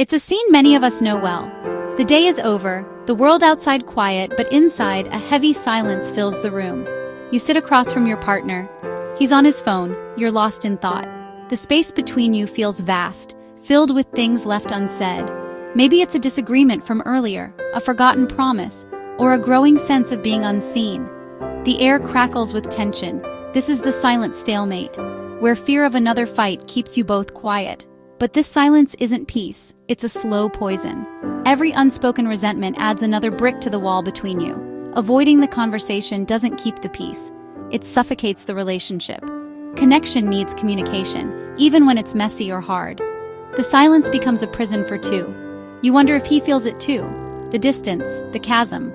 It's a scene many of us know well. The day is over, the world outside quiet, but inside, a heavy silence fills the room. You sit across from your partner. He's on his phone, you're lost in thought. The space between you feels vast, filled with things left unsaid. Maybe it's a disagreement from earlier, a forgotten promise, or a growing sense of being unseen. The air crackles with tension. This is the silent stalemate, where fear of another fight keeps you both quiet. But this silence isn't peace, it's a slow poison. Every unspoken resentment adds another brick to the wall between you. Avoiding the conversation doesn't keep the peace, it suffocates the relationship. Connection needs communication, even when it's messy or hard. The silence becomes a prison for two. You wonder if he feels it too. The distance, the chasm.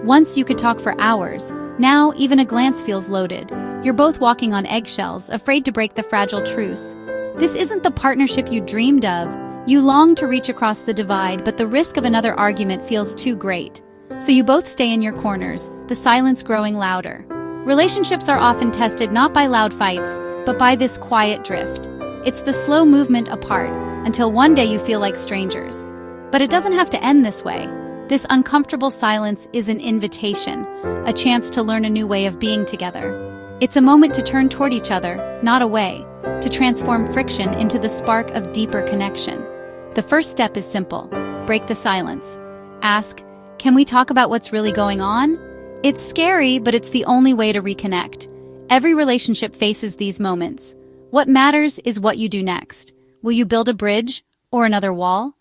Once you could talk for hours, now even a glance feels loaded. You're both walking on eggshells, afraid to break the fragile truce. This isn't the partnership you dreamed of. You long to reach across the divide, but the risk of another argument feels too great. So you both stay in your corners, the silence growing louder. Relationships are often tested not by loud fights, but by this quiet drift. It's the slow movement apart, until one day you feel like strangers. But it doesn't have to end this way. This uncomfortable silence is an invitation, a chance to learn a new way of being together. It's a moment to turn toward each other, not away, to transform friction into the spark of deeper connection. The first step is simple. Break the silence. Ask, can we talk about what's really going on? It's scary, but it's the only way to reconnect. Every relationship faces these moments. What matters is what you do next. Will you build a bridge or another wall?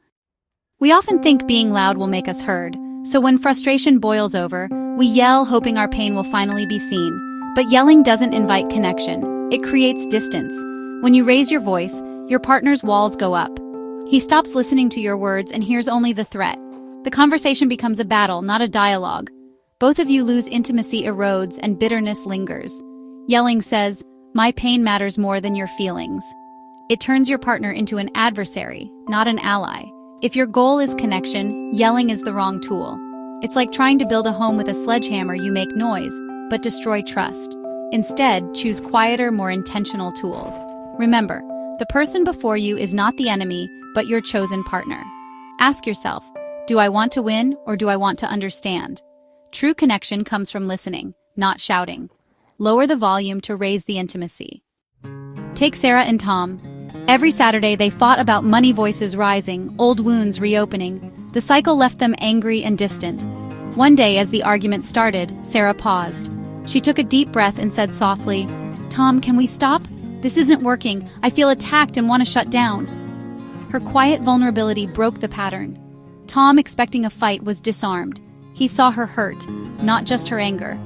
We often think being loud will make us heard, so when frustration boils over, we yell hoping our pain will finally be seen. But yelling doesn't invite connection, it creates distance. When you raise your voice, your partner's walls go up. He stops listening to your words and hears only the threat. The conversation becomes a battle, not a dialogue. Both of you lose intimacy erodes and bitterness lingers. Yelling says, "My pain matters more than your feelings." It turns your partner into an adversary, not an ally. If your goal is connection, yelling is the wrong tool. It's like trying to build a home with a sledgehammer. You make noise, but destroy trust. Instead, choose quieter, more intentional tools. Remember, the person before you is not the enemy, but your chosen partner. Ask yourself, do I want to win or do I want to understand? True connection comes from listening, not shouting. Lower the volume to raise the intimacy. Take Sarah and Tom. Every Saturday they fought about money, voices rising, old wounds reopening. The cycle left them angry and distant. One day as the argument started, Sarah paused. She took a deep breath and said softly, "Tom, can we stop? This isn't working. I feel attacked and want to shut down." Her quiet vulnerability broke the pattern. Tom, expecting a fight, was disarmed. He saw her hurt, not just her anger.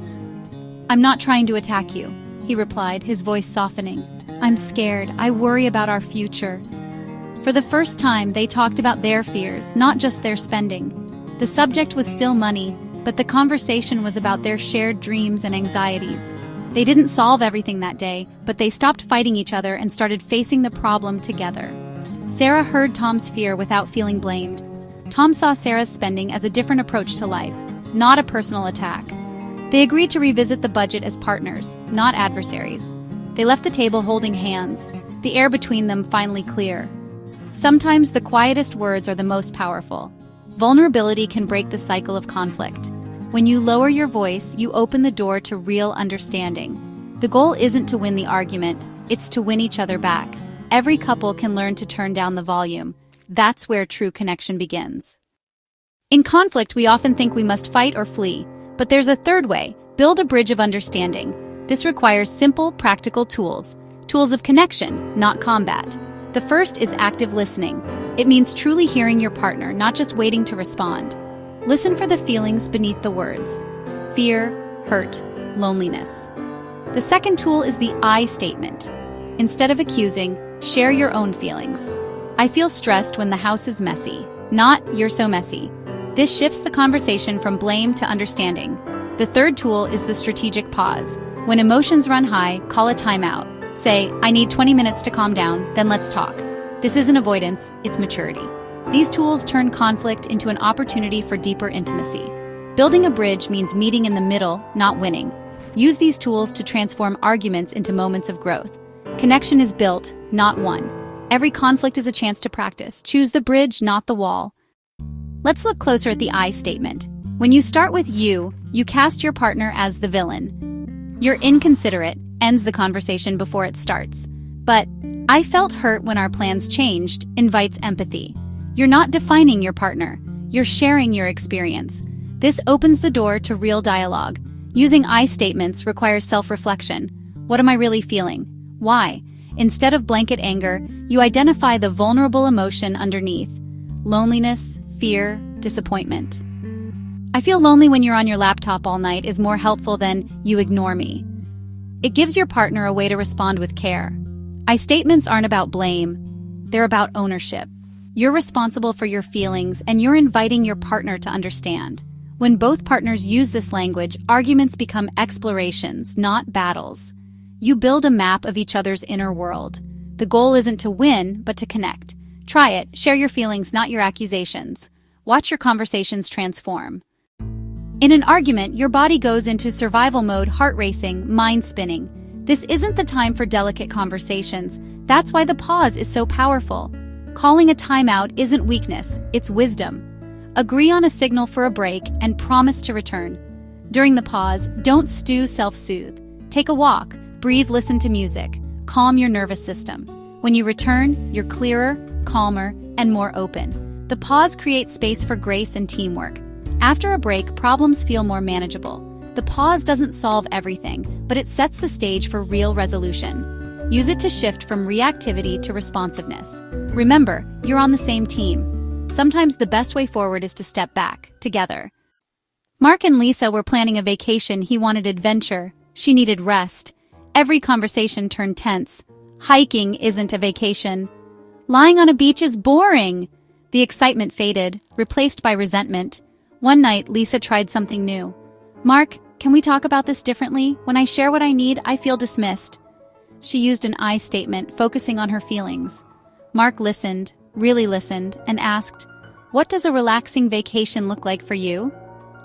"I'm not trying to attack you," he replied, his voice softening. "I'm scared. I worry about our future." For the first time, they talked about their fears, not just their spending. The subject was still money, but the conversation was about their shared dreams and anxieties. They didn't solve everything that day, but they stopped fighting each other and started facing the problem together. Sarah heard Tom's fear without feeling blamed. Tom saw Sarah's spending as a different approach to life, not a personal attack. They agreed to revisit the budget as partners, not adversaries. They left the table holding hands, the air between them finally clear. Sometimes the quietest words are the most powerful. Vulnerability can break the cycle of conflict. When you lower your voice, you open the door to real understanding. The goal isn't to win the argument, it's to win each other back. Every couple can learn to turn down the volume. That's where true connection begins. In conflict, we often think we must fight or flee, but there's a third way: build a bridge of understanding. This requires simple, practical tools of connection, not combat. The first is active listening. It means truly hearing your partner, not just waiting to respond. Listen for the feelings beneath the words: fear, hurt, loneliness. The second tool is the I statement. Instead of accusing, share your own feelings. "I feel stressed when the house is messy," not "you're so messy." This shifts the conversation from blame to understanding. The third tool is the strategic pause. When emotions run high, call a timeout. Say, "I need 20 minutes to calm down, then let's talk." This isn't avoidance, it's maturity. These tools turn conflict into an opportunity for deeper intimacy. Building a bridge means meeting in the middle, not winning. Use these tools to transform arguments into moments of growth. Connection is built, not won. Every conflict is a chance to practice. Choose the bridge, not the wall. Let's look closer at the I statement. When you start with you cast your partner as the villain. You're inconsiderate, ends the conversation before it starts. But I felt hurt when our plans changed invites empathy. You're not defining your partner. You're sharing your experience. This opens the door to real dialogue. Using I statements requires self-reflection. What am I really feeling? Why? Instead of blanket anger, you identify the vulnerable emotion underneath. Loneliness, fear, disappointment. I feel lonely when you're on your laptop all night is more helpful than you ignore me. It gives your partner a way to respond with care. I statements aren't about blame. They're about ownership. You're responsible for your feelings and you're inviting your partner to understand. When both partners use this language, arguments become explorations, not battles. You build a map of each other's inner world. The goal isn't to win, but to connect. Try it. Share your feelings, not your accusations. Watch your conversations transform. In an argument, your body goes into survival mode, heart racing, mind spinning. This isn't the time for delicate conversations. That's why the pause is so powerful. Calling a timeout isn't weakness, it's wisdom. Agree on a signal for a break and promise to return. During the pause, don't stew, self-soothe. Take a walk, breathe, listen to music. Calm your nervous system. When you return, you're clearer, calmer, and more open. The pause creates space for grace and teamwork. After a break, problems feel more manageable. The pause doesn't solve everything, but it sets the stage for real resolution. Use it to shift from reactivity to responsiveness. Remember, you're on the same team. Sometimes the best way forward is to step back, together. Mark and Lisa were planning a vacation. He wanted adventure. She needed rest. Every conversation turned tense. Hiking isn't a vacation. Lying on a beach is boring. The excitement faded, replaced by resentment. One night, Lisa tried something new. Mark, can we talk about this differently? When I share what I need, I feel dismissed. She used an I statement, focusing on her feelings. Mark listened, really listened, and asked, "What does a relaxing vacation look like for you?"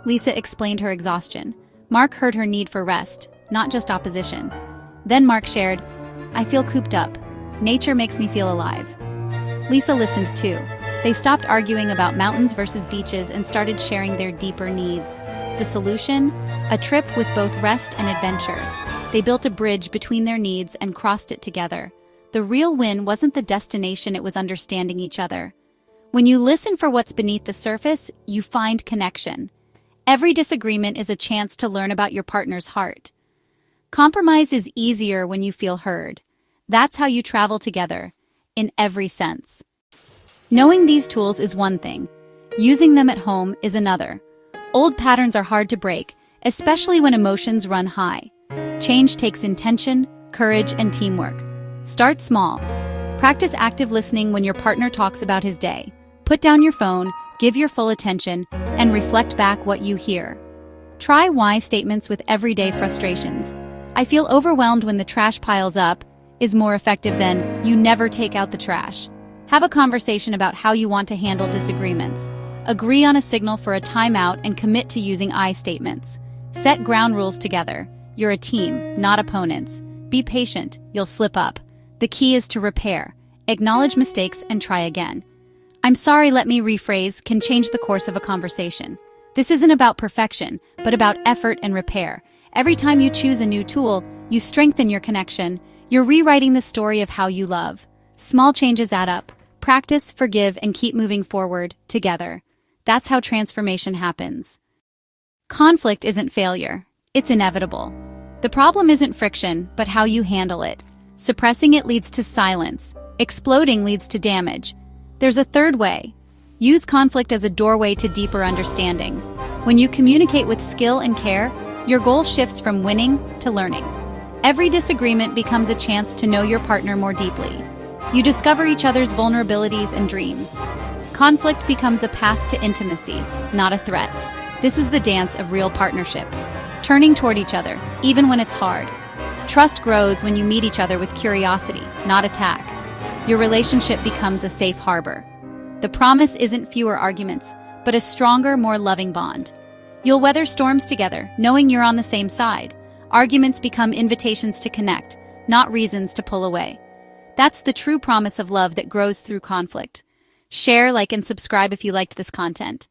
Lisa explained her exhaustion. Mark heard her need for rest, not just opposition. Then Mark shared, "I feel cooped up. Nature makes me feel alive." Lisa listened too. They stopped arguing about mountains versus beaches and started sharing their deeper needs. The solution? A trip with both rest and adventure. They built a bridge between their needs and crossed it together. The real win wasn't the destination, it was understanding each other. When you listen for what's beneath the surface, you find connection. Every disagreement is a chance to learn about your partner's heart. Compromise is easier when you feel heard. That's how you travel together, in every sense. Knowing these tools is one thing. Using them at home is another. Old patterns are hard to break, especially when emotions run high. Change takes intention, courage, and teamwork. Start small. Practice active listening when your partner talks about his day. Put down your phone, give your full attention, and reflect back what you hear. Try why statements with everyday frustrations. I feel overwhelmed when the trash piles up is more effective than you never take out the trash. Have a conversation about how you want to handle disagreements. Agree on a signal for a timeout and commit to using I statements. Set ground rules together. You're a team, not opponents. Be patient, you'll slip up. The key is to repair. Acknowledge mistakes and try again. "I'm sorry, let me rephrase," can change the course of a conversation. This isn't about perfection, but about effort and repair. Every time you choose a new tool, you strengthen your connection. You're rewriting the story of how you love. Small changes add up. Practice, forgive, and keep moving forward, together. That's how transformation happens. Conflict isn't failure. It's inevitable. The problem isn't friction, but how you handle it. Suppressing it leads to silence. Exploding leads to damage. There's a third way. Use conflict as a doorway to deeper understanding. When you communicate with skill and care, your goal shifts from winning to learning. Every disagreement becomes a chance to know your partner more deeply. You discover each other's vulnerabilities and dreams. Conflict becomes a path to intimacy, not a threat. This is the dance of real partnership. Turning toward each other, even when it's hard. Trust grows when you meet each other with curiosity, not attack. Your relationship becomes a safe harbor. The promise isn't fewer arguments, but a stronger, more loving bond. You'll weather storms together, knowing you're on the same side. Arguments become invitations to connect, not reasons to pull away. That's the true promise of love that grows through conflict. Share, like, and subscribe if you liked this content.